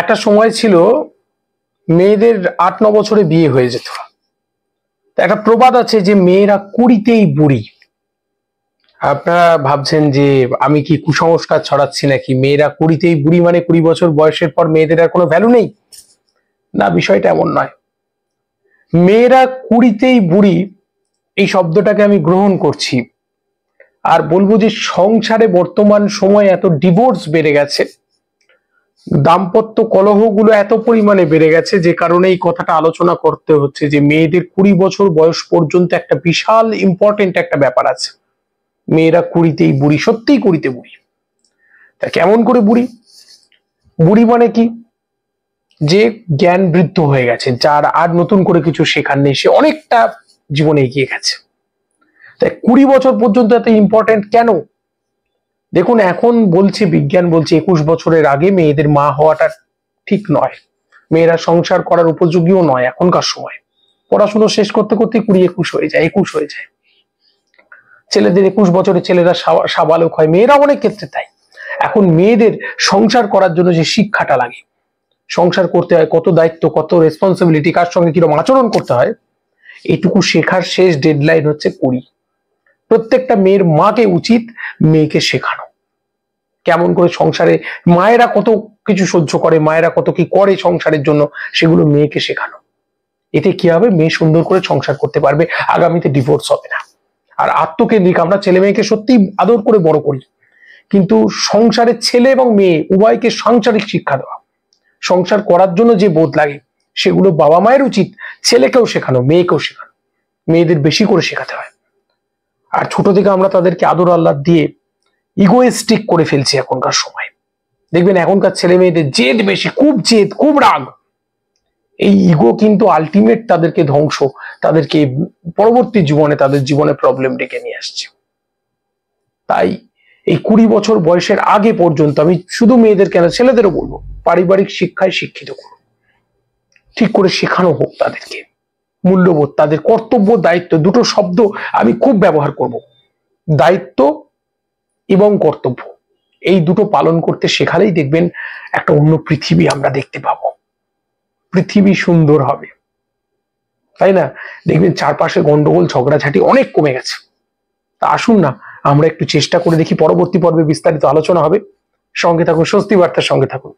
একটা সময় ছিল মেয়েদের 8-9 বছরে বিয়ে হয়ে যেত। একটা প্রবাদ আছে যে মেয়েরা 20তেই বুড়ি। আপনারা ভাবছেন যে আমি কি কুসংস্কার ছড়াচ্ছি নাকি, মেয়েরা 20তেই বুড়ি মানে 20 বছর বয়সের পর মেয়েদের আর কোনো ভ্যালু নেই? না, বিষয়টা এমন নয়। মেয়েরা 20তেই বুড়ি এই শব্দটাকে আমি গ্রহণ করছি আর বলবো যে সংসারে বর্তমান সময়ে এত ডিভোর্স বেড়ে গেছে, দাম্পত্য কলহগুলো এত পরিমাণে বেড়ে গেছে যে কারণে এই কথাটা আলোচনা করতে হচ্ছে যে মেয়েদের 20 বছর বয়স পর্যন্ত একটা বিশাল ইম্পর্টেন্ট একটা ব্যাপার আছে। মেয়েরা 20তেই বুড়ি, সত্যিই 20তে বুড়ি। তা কেমন করে বুড়ি? বুড়ি মানে কি? যে জ্ঞান বৃদ্ধ হয়ে গেছে, যার আর নতুন করে কিছু শেখার নেই, সে অনেকটা জীবনে এগিয়ে গেছে। তাই 20 বছর পর্যন্ত এত ইম্পর্টেন্ট কেন? দেখুন, এখন বলছে বিজ্ঞান বলছে 21 বছরের আগে মেয়েদের মা হওয়াটা ঠিক নয়, মেয়েরা সংসার করার উপযোগীও নয় এখনকার সময়। পড়াশুনো শেষ করতে করতে 20-21 হয়ে যায়, 21 হয়ে যায়। ছেলেদের 21 বছরে ছেলেরা সাবালক হয়, মেয়েরা অনেক ক্ষেত্রে তাই। এখন মেয়েদের সংসার করার জন্য যে শিক্ষাটা লাগে, সংসার করতে হয়, কত দায়িত্ব, কত রেসপন্সিবিলিটি, কার সঙ্গে কিরকম আচরণ করতে হয়, এইটুকু শেখার শেষ ডেডলাইন হচ্ছে 20। প্রত্যেকটা মেয়ের মাকে উচিত মেয়েকে শেখানো কেমন করে সংসারে, মায়েরা কত কিছু সহ্য করে, মায়েরা কত কি করে সংসারের জন্য, সেগুলো মেয়েকে শেখানো। এতে কি হবে? মেয়ে সুন্দর করে সংসার করতে পারবে, আগামীতে ডিভোর্স হবে না। আর আত্মকেন্দ্রিক, আমরা ছেলে মেয়েকে সত্যি আদর করে বড় করি, কিন্তু সংসারের ছেলে এবং মেয়ে উভয়কে সাংসারিক শিক্ষা দেওয়া, সংসার করার জন্য যে বোধ লাগে সেগুলো বাবা মায়ের উচিত ছেলেকেও শেখানো, মেয়েকেও শেখানো। মেয়েদের বেশি করে শেখাতে হয়। আর ছোট থেকে আমরা তাদেরকে আদর আহ্লাদ দিয়ে ইগোয়েস্টিক করে ফেলছি এখনকার সময়। দেখবেন এখনকার ছেলে মেয়েদের জেদ বেশি, খুব জেদ, খুব রাগ। এই ইগো কিন্তু আলটিমেট তাদেরকে ধ্বংস, তাদেরকে পরবর্তী জীবনে তাদের জীবনে প্রবলেম ডেকে নিয়ে আসছে। তাই এই 20 বছর বয়সের আগে পর্যন্ত আমি শুধু মেয়েদের কেন, ছেলেদেরও বলবো, পারিবারিক শিক্ষায় শিক্ষিত করুন, ঠিক করে শেখানো হোক তাদেরকে মূল্যবোধ, তাদের কর্তব্য, দায়িত্ব, দুটো শব্দ আমি খুব ব্যবহার করব। দায়িত্ব এবং কর্তব্য, এই দুটো পালন করতে শেখালেই দেখবেন একটা অন্য পৃথিবী আমরা দেখতে পাবো, পৃথিবী সুন্দর হবে, তাই না? দেখবেন চারপাশে গন্ডগোল ঝগড়াঝাটি অনেক কমে গেছে। তা আসুন না আমরা একটু চেষ্টা করে দেখি। পরবর্তী পর্বে বিস্তারিত আলোচনা হবে। সঙ্গে থাকুন, স্বস্তি বার্তার সঙ্গে থাকুন।